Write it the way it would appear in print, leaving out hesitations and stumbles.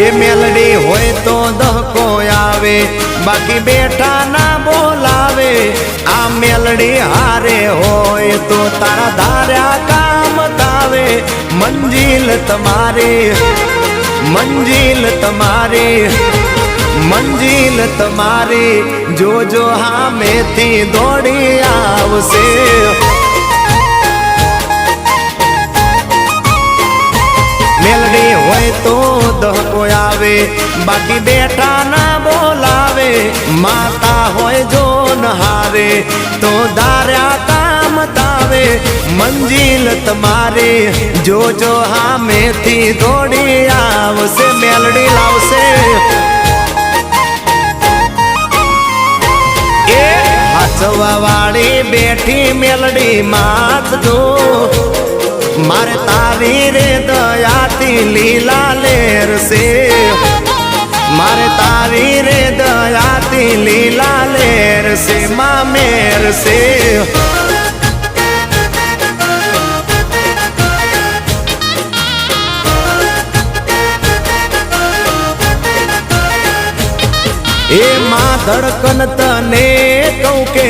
એ મેલડી હોય તો દહકો આવે, બાકી બેઠા ના બોલાવે। આ મેલડી હારે હોય તો તારા ધાર્યા કામ તાવે। મંજિલ તમારી, મંજિલ તમારી, મંજિલ તમારી, જોજો હામેથી દોડી આવશે। મેલડી હોય તો દહકો આવે, બાકી બેઠા ના બોલાવે। માતા હોય જો નહારે તો ધાર્યા કામ તાવે। મંજિલ તમારી, જોજો હામેથી દોડી આવશે। મેલડી લાવશે। એ હાચવા વાળી બેઠી મેલડી માત જો, મારે તારી રે દયાથી લીલા લેર છે। મારે તારી રે દયાથી લીલા લેર છે, માં મેર છે। એ માં ધડકન તને કહું કે